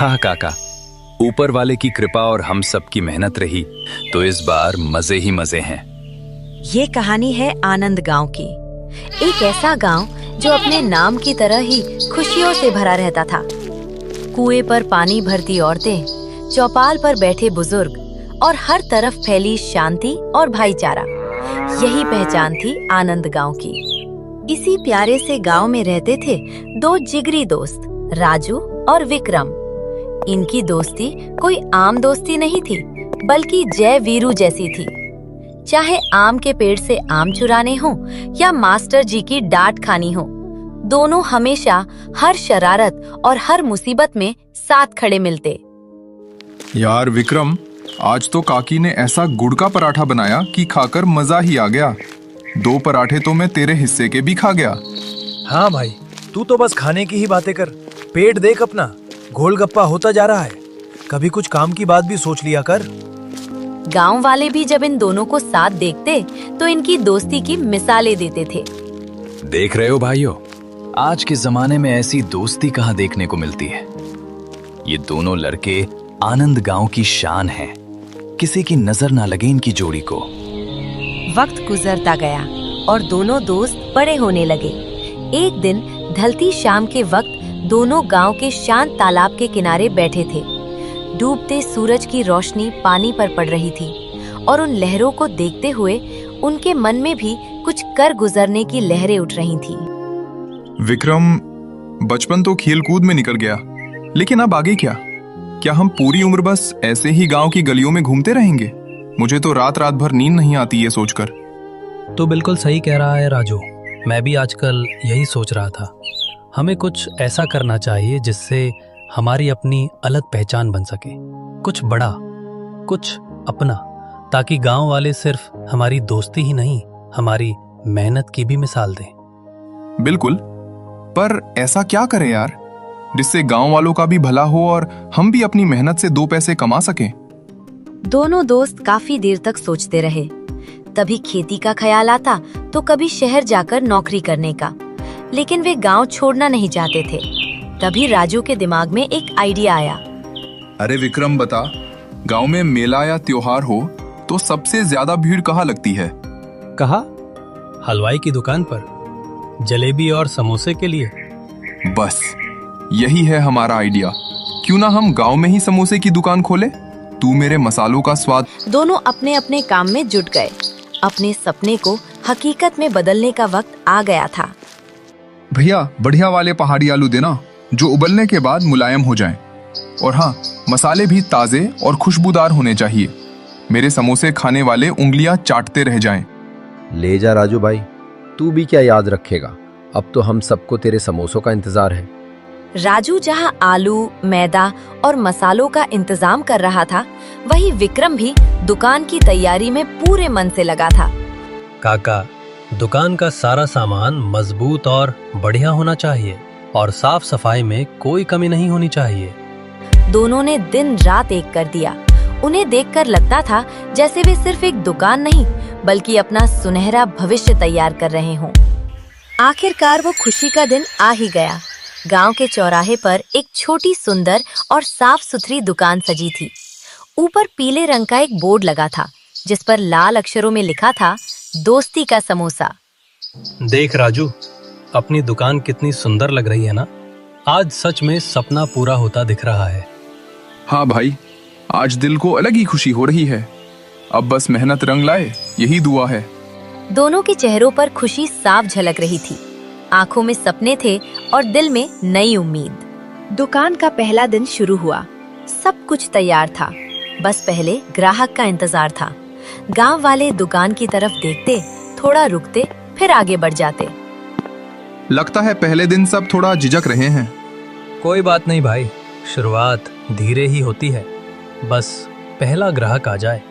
हाँ काका, ऊपर वाले की कृपा और हम सब की मेहनत रही तो इस बार मजे ही मजे हैं। ये कहानी है आनंद गांव की। एक ऐसा गांव जो अपने नाम की तरह ही खुशियों से भरा रहता था। कुएं पर पानी भरती औरतें, चौपाल पर बैठे बुजुर्ग और हर तरफ फैली शांति और भाईचारा, यही पहचान थी आनंद गांव की। इसी प्यारे से गांव में रहते थे दो जिगरी दोस्त, राजू और विक्रम। इनकी दोस्ती कोई आम दोस्ती नहीं थी, बल्कि जय वीरू जैसी थी। चाहे आम के पेड़ से आम चुराने हो या मास्टर जी की डांट खानी हो, दोनों हमेशा हर शरारत और हर मुसीबत में साथ खड़े मिलते। यार विक्रम, आज तो काकी ने ऐसा गुड़ का पराठा बनाया कि खाकर मजा ही आ गया। 2 पराठे तो मैं तेरे हिस्से के भी खा गया। हाँ भाई, तू तो बस खाने की ही बातें कर, पेट देख अपना गोलगप्पा होता जा रहा है। कभी कुछ काम की बात भी सोच लिया कर। गांव वाले भी जब इन दोनों को साथ देखते तो इनकी दोस्ती की मिसालें देते थे। देख रहे हो भाइयों, आज के जमाने में ऐसी दोस्ती कहाँ देखने को मिलती है। ये दोनों लड़के आनंद गांव की शान हैं। किसी की नजर ना लगे इनकी जोड़ी को। वक्त गुजरता गया और दोनों दोस्त बड़े होने लगे। एक दिन ढलती शाम के वक्त दोनों गांव के शांत तालाब के किनारे बैठे थे। डूबते सूरज की रोशनी पानी पर पड़ रही थी और उन लहरों को देखते हुए उनके मन में भी कुछ कर गुजरने की लहरें उठ रही थी। विक्रम, बचपन तो खेल कूद में निकल गया, लेकिन अब आगे क्या? क्या हम पूरी उम्र बस ऐसे ही गांव की गलियों में घूमते रहेंगे? मुझे तो रात रात भर नींद नहीं आती ये सोचकर। तो बिल्कुल सही कह रहा है राजू, मैं भी आजकल यही सोच रहा था। हमें कुछ ऐसा करना चाहिए जिससे हमारी अपनी अलग पहचान बन सके, कुछ बड़ा, कुछ अपना, ताकि गांव वाले सिर्फ हमारी दोस्ती ही नहीं, हमारी मेहनत की भी मिसाल दें। बिल्कुल, पर ऐसा क्या करें यार जिससे गांव वालों का भी भला हो और हम भी अपनी मेहनत से 2 पैसे कमा सकें? दोनों दोस्त काफी देर तक सोचते रहे। कभी खेती का ख्याल आता तो कभी शहर जाकर नौकरी करने का, लेकिन वे गांव छोड़ना नहीं चाहते थे। तभी राजू के दिमाग में एक आइडिया आया। अरे विक्रम बता, गांव में मेला या त्योहार हो तो सबसे ज्यादा भीड़ कहाँ लगती है? कहा, हलवाई की दुकान पर, जलेबी और समोसे के लिए। बस यही है हमारा आइडिया। क्यों ना हम गांव में ही समोसे की दुकान खोले? तू मेरे मसालों का स्वाद। दोनों अपने अपने काम में जुट गए। अपने सपने को हकीकत में बदलने का वक्त आ गया था। भैया, बढ़िया वाले पहाड़ी आलू देना, जो उबलने के बाद मुलायम हो जाएं। और हाँ, मसाले भी ताजे और खुशबूदार होने चाहिए। मेरे समोसे खाने वाले उंगलियां चाटते रह जाएं। ले जा राजू भाई, तू भी क्या याद रखेगा, अब तो हम सबको तेरे समोसों का इंतजार है। राजू जहां आलू, मैदा और मसालों का इंतजाम कर रहा था, वहीं विक्रम भी दुकान की तैयारी में पूरे मन से लगा था। काका, दुकान का सारा सामान मजबूत और बढ़िया होना चाहिए और साफ सफाई में कोई कमी नहीं होनी चाहिए। दोनों ने दिन रात एक कर दिया। उन्हें देखकर लगता था जैसे वे सिर्फ एक दुकान नहीं, बल्कि अपना सुनहरा भविष्य तैयार कर रहे हों। आखिरकार वो खुशी का दिन आ ही गया। गांव के चौराहे पर एक छोटी सुंदर और साफ सुथरी दुकान सजी थी। ऊपर पीले रंग का एक बोर्ड लगा था, जिस पर लाल अक्षरों में लिखा था, दोस्ती का समोसा। देख राजू, अपनी दुकान कितनी सुंदर लग रही है ना। आज सच में सपना पूरा होता दिख रहा है। हाँ भाई, आज दिल को अलग ही खुशी हो रही है। अब बस मेहनत रंग लाए, यही दुआ है। दोनों के चेहरों पर खुशी साफ झलक रही थी। आंखों में सपने थे और दिल में नई उम्मीद। दुकान का पहला दिन शुरू हुआ। सब कुछ तैयार था, बस पहले ग्राहक का इंतजार था। गांव वाले दुकान की तरफ देखते, थोड़ा रुकते, फिर आगे बढ़ जाते। लगता है पहले दिन सब थोड़ा झिझक रहे हैं। कोई बात नहीं भाई, शुरुआत धीरे ही होती है, बस पहला ग्राहक आ जाए।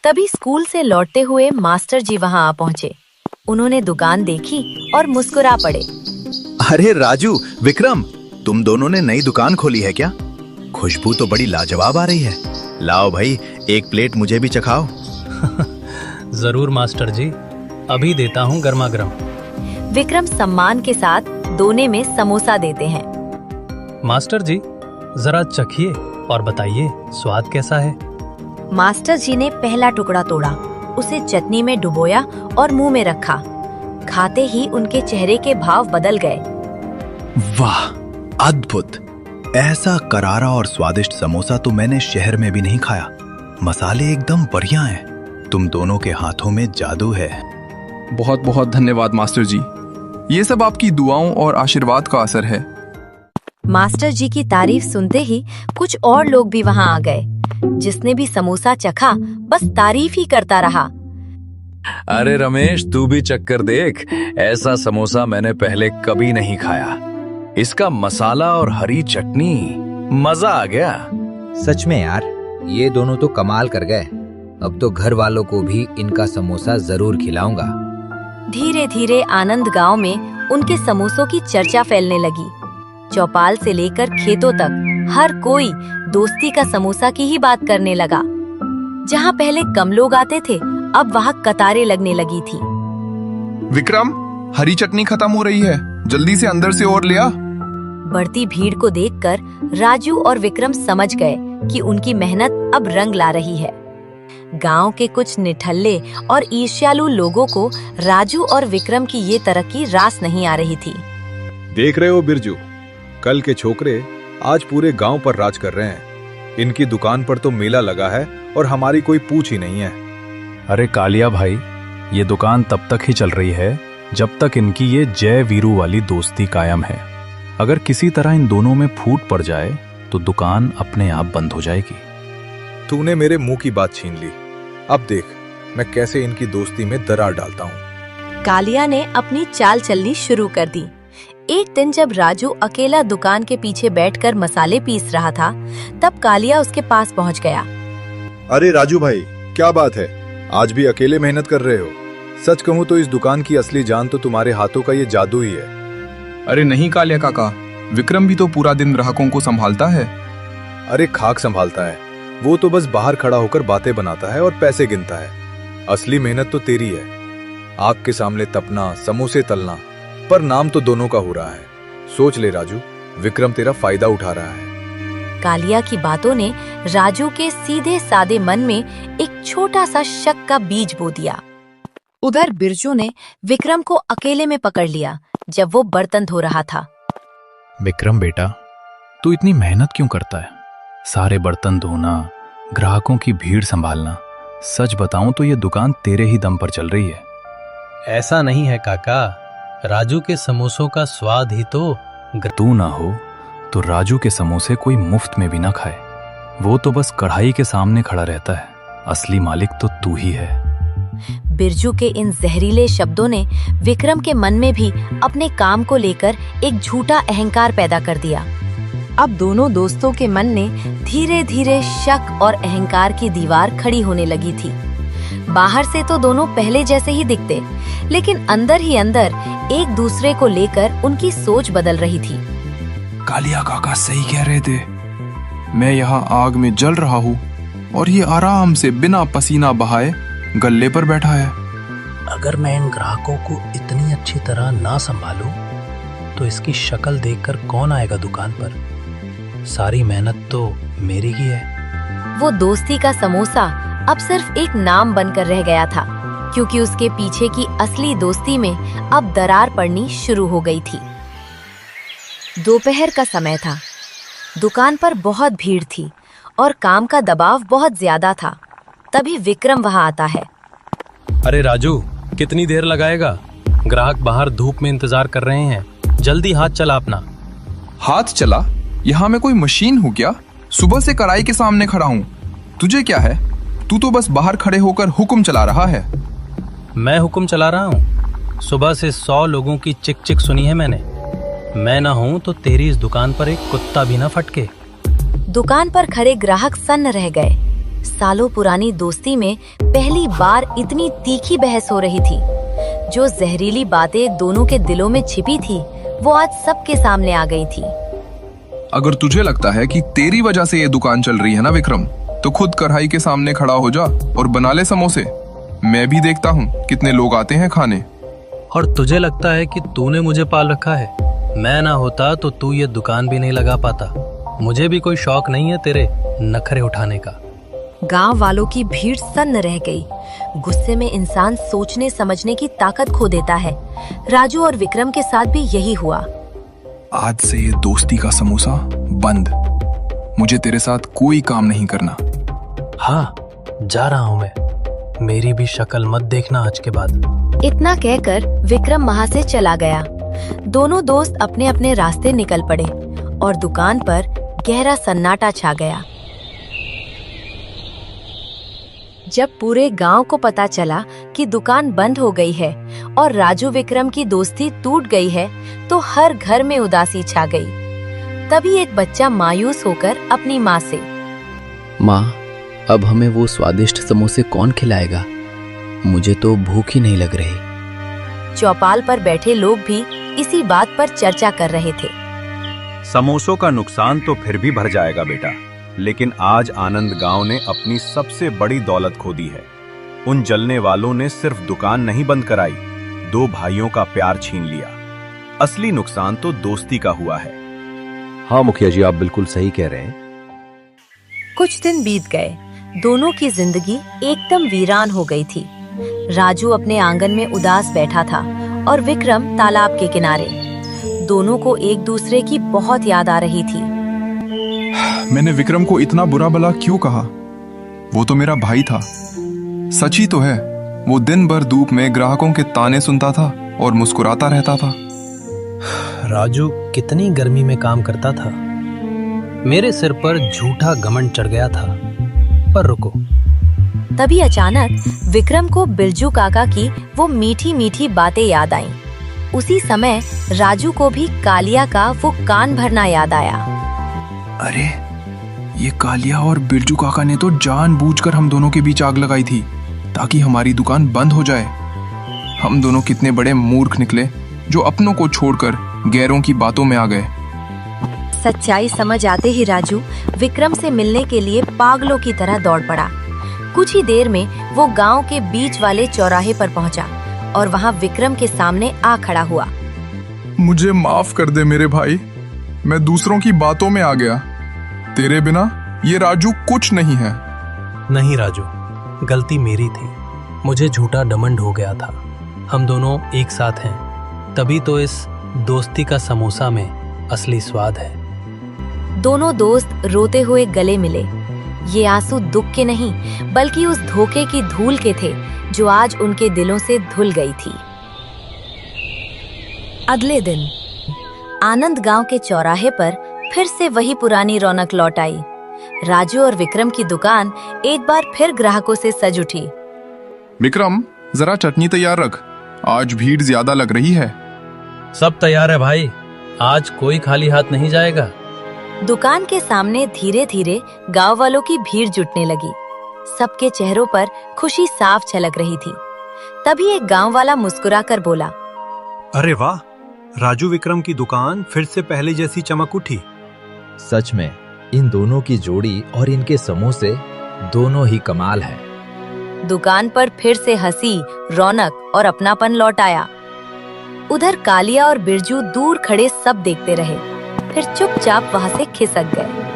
तभी स्कूल से लौटते हुए मास्टर जी वहां आ पहुंचे। उन्होंने दुकान देखी और मुस्कुरा पड़े। अरे राजू, विक्रम, तुम दोनों ने नई दुकान खोली है क्या? खुशबू तो बड़ी लाजवाब आ रही है। लाओ भाई, एक प्लेट मुझे भी चखाओ। जरूर मास्टर जी, अभी देता हूँ गर्मा गर्म। विक्रम सम्मान के साथ दोने में समोसा देते हैं। मास्टर जी, जरा चखिए और बताइए स्वाद कैसा है। मास्टर जी ने पहला टुकड़ा तोड़ा, उसे चटनी में डुबोया और मुंह में रखा। खाते ही उनके चेहरे के भाव बदल गए। वाह, अद्भुत! ऐसा करारा और स्वादिष्ट समोसा तो मैंने शहर में भी नहीं खाया। मसाले एकदम बढ़िया हैं। तुम दोनों के हाथों में जादू है। बहुत बहुत धन्यवाद मास्टर जी। ये सब आपकी दुआओं और आशीर्वाद का असर है। मास्टर जी की तारीफ सुनते ही कुछ और लोग भी वहां आ गए। जिसने भी समोसा चखा बस तारीफ ही करता रहा। अरे रमेश, तू भी चक्कर देख, ऐसा समोसा मैंने पहले कभी नहीं खाया। इसका मसाला और हरी चटनी, मजा आ गया। सच में यार, ये दोनों तो कमाल कर गए। अब तो घर वालों को भी इनका समोसा जरूर खिलाऊंगा। धीरे धीरे आनंद गांव में उनके समोसों की चर्चा फैलने लगी। चौपाल से लेकर खेतों तक हर कोई दोस्ती का समोसा की ही बात करने लगा। जहां पहले कम लोग आते थे, अब वहां कतारें लगने लगी थी। विक्रम, हरी चटनी खत्म हो रही है, जल्दी से अंदर से और ले आ। बढ़ती भीड़ को देखकर राजू और विक्रम समझ गए कि उनकी मेहनत अब रंग ला रही है। गांव के कुछ निठल्ले और ईर्ष्यालु लोगों को राजू और विक्रम की ये तरक्की रास नहीं आ रही थी। देख रहे हो बिरजू, कल के छोकरे आज पूरे गांव पर राज कर रहे हैं। इनकी दुकान पर तो मेला लगा है और हमारी कोई पूछ ही नहीं है। अरे कालिया भाई, ये दुकान तब तक ही चल रही है जब तक इनकी ये जय वीरू वाली दोस्ती कायम है। अगर किसी तरह इन दोनों में फूट पड़ जाए तो दुकान अपने आप बंद हो जाएगी। तूने मेरे मुंह की बात छीन ली। अब देख मैं कैसे इनकी दोस्ती में दरार डालता हूँ। कालिया ने अपनी चाल चलनी शुरू कर दी। एक दिन जब राजू अकेला दुकान के पीछे बैठकर मसाले पीस रहा था, तब कालिया उसके पास पहुंच गया। अरे राजू भाई, क्या बात है, आज भी अकेले मेहनत कर रहे हो? सच कहूँ तो इस दुकान की असली जान तो तुम्हारे हाथों का ये जादू ही है। अरे नहीं कालिया काका, विक्रम भी तो पूरा दिन ग्राहकों को संभालता है। अरे खाक संभालता है, वो तो बस बाहर खड़ा होकर बातें बनाता है और पैसे गिनता है। असली मेहनत तो तेरी है, आग के सामने तपना, समोसे तलना, पर नाम तो दोनों का हो रहा है। सोच ले राजू, विक्रम तेरा फायदा उठा रहा है। कालिया की बातों ने राजू के सीधे सादे मन में एक छोटा सा शक का बीज बो दिया। उधर बिरजू ने विक्रम को अकेले में पकड़ लिया जब वो बर्तन धो रहा था। विक्रम बेटा, तू इतनी मेहनत क्यों करता है? सारे बर्तन धोना, ग्राहकों की भीड़ संभालना, सच बताऊं तो ये दुकान तेरे ही दम पर चल रही है। ऐसा नहीं है काका, राजू के समोसों का स्वाद ही तो। तू ना हो तो राजू के समोसे कोई मुफ्त में भी ना खाए। वो तो बस कढ़ाई के सामने खड़ा रहता है। असली मालिक तो तू ही है। बिरजू के इन जहरीले शब्दों ने विक्रम के मन में भी अपने काम को लेकर एक झूठा अहंकार पैदा कर दिया। अब दोनों दोस्तों के मन में धीरे धीरे शक और अहंकार की दीवार खड़ी होने लगी थी। बाहर से तो दोनों पहले जैसे ही दिखते, लेकिन अंदर ही अंदर एक दूसरे को लेकर उनकी सोच बदल रही थी। कालिया काका सही कह रहे थे। मैं यहाँ आग में जल रहा हूँ और ये आराम से बिना पसीना बहाए गल्ले पर बैठा है। अगर मैं इन ग्राहकों को इतनी अच्छी तरह ना संभालूं, तो इसकी शक्ल देखकर कौन आएगा दुकान पर? सारी मेहनत तो मेरी ही है। वो दोस्ती का समोसा अब सिर्फ एक नाम बनकर रह गया था, क्योंकि उसके पीछे की असली दोस्ती में अब दरार पड़नी शुरू हो गई थी। दोपहर का समय था। दुकान पर बहुत भीड़ थी और काम का दबाव बहुत ज्यादा था। तभी विक्रम वहां आता है। अरे राजू, कितनी देर लगाएगा? ग्राहक बाहर धूप में इंतजार कर रहे हैं, जल्दी हाथ चला अपना। हाथ चला? यहाँ मैं कोई मशीन हूँ क्या? सुबह से कढ़ाई के सामने खड़ा हूँ। तुझे क्या है? तू तो बस बाहर खड़े होकर हुक्म चला रहा है। मैं हुक्म चला रहा हूँ? सुबह से 100 लोगों की चिक चिक सुनी है मैंने। मैं ना हूँ तो तेरी इस दुकान पर एक कुत्ता भी ना फटके। दुकान पर खड़े ग्राहक सन्न रह गए। सालों पुरानी दोस्ती में पहली बार इतनी तीखी बहस हो रही थी। जो जहरीली बातें दोनों के दिलों में छिपी थी, वो आज सबके सामने आ गई थी। अगर तुझे लगता है कि तेरी वजह से ये दुकान चल रही है ना विक्रम, तो खुद कढ़ाई के सामने खड़ा हो जा और बना ले समोसे। मैं भी देखता हूँ कितने लोग आते हैं खाने। और तुझे लगता है कि तूने मुझे पाल रखा है? मैं ना होता तो तू ये दुकान भी नहीं लगा पाता। मुझे भी कोई शौक नहीं है तेरे नखरे उठाने का। गांव वालों की भीड़ सन्न रह गई। गुस्से में इंसान सोचने समझने की ताकत खो देता है। राजू और विक्रम के साथ भी यही हुआ। आज से ये दोस्ती का समोसा बंद। मुझे तेरे साथ कोई काम नहीं करना। हाँ, जा रहा हूँ मैं। मेरी भी शक्ल मत देखना आज के बाद। इतना कहकर विक्रम वहां से चला गया। दोनों दोस्त अपने अपने रास्ते निकल पड़े और दुकान पर गहरा सन्नाटा छा गया। जब पूरे गांव को पता चला कि दुकान बंद हो गई है और राजू विक्रम की दोस्ती टूट गई है, तो हर घर में उदासी छा गई। तभी एक बच्चा मायूस होकर अपनी माँ से, माँ, अब हमें वो स्वादिष्ट समोसे कौन खिलाएगा? मुझे तो भूख ही नहीं लग रही। चौपाल पर बैठे लोग भी इसी बात पर चर्चा कर रहे थे। समोसों का नुकसान तो फिर भी भर जाएगा बेटा, लेकिन आज आनंद गांव ने अपनी सबसे बड़ी दौलत खो दी है। उन जलने वालों ने सिर्फ दुकान नहीं बंद कराई, 2 भाइयों का प्यार छीन लिया। असली नुकसान तो दोस्ती का हुआ है। हाँ मुखिया जी, आप बिल्कुल सही कह रहे हैं। कुछ दिन बीत गए। दोनों की जिंदगी एकदम वीरान हो गई थी। राजू अपने आंगन में उदास बैठा था और विक्रम तालाब के किनारे। दोनों को एक दूसरे की बहुत याद आ रही थी। मैंने विक्रम को इतना बुरा भला क्यों कहा? वो तो मेरा भाई था। सच ही तो है, वो दिन भर धूप में ग्राहकों के ताने सुनता था और मुस्कुराता रहता था। राजू कितनी गर्मी में काम करता था। मेरे सिर पर झूठा घमंड चढ़ गया था। पर रुको। तभी अचानक विक्रम को बिरजू काका की वो मीठी मीठी बातें याद आईं। उसी समय राजू को भी कालिया का वो कान भरना याद आया। अरे, ये कालिया और बिरजू काका ने तो जानबूझकर हम दोनों के बीच आग लगाई थी ताकि हमारी दुकान बंद हो जाए। हम दोनों कितने बड़े मूर्ख निकले जो अपनों को छोड़कर गैरों की बातों में आ गए। सच्चाई समझ आते ही राजू विक्रम से मिलने के लिए पागलों की तरह दौड़ पड़ा। कुछ ही देर में वो गांव के बीच वाले चौराहे पर पहुंचा और वहां विक्रम के सामने आ खड़ा हुआ। मुझे माफ कर दे मेरे भाई, मैं दूसरों की बातों में आ गया। तेरे बिना ये राजू कुछ नहीं है। नहीं राजू, गलती मेरी थी। मुझे झूठा डमंड हो गया था। हम दोनों एक साथ हैं, तभी तो इस दोस्ती का समोसा में असली स्वाद है। दोनों दोस्त रोते हुए गले मिले। ये आंसू दुख के नहीं बल्कि उस धोखे की धूल के थे जो आज उनके दिलों से धुल गई थी। अगले दिन आनंद गांव के चौराहे पर फिर से वही पुरानी रौनक लौट आई। राजू और विक्रम की दुकान एक बार फिर ग्राहकों से सज उठी। विक्रम, जरा चटनी तैयार रख, आज भीड़ ज्यादा लग रही है। सब तैयार है भाई, आज कोई खाली हाथ नहीं जाएगा। दुकान के सामने धीरे धीरे गांव वालों की भीड़ जुटने लगी। सबके चेहरों पर खुशी साफ झलक रही थी। तभी एक गांव वाला मुस्कुराकर बोला, अरे वाह, राजू विक्रम की दुकान फिर से पहले जैसी चमक उठी। सच में इन दोनों की जोड़ी और इनके समोसे दोनों ही कमाल है। दुकान पर फिर से हंसी, रौनक और अपनापन लौट आया। उधर कालिया और बिरजू दूर खड़े सब देखते रहे, फिर चुपचाप वहां से खिसक गए।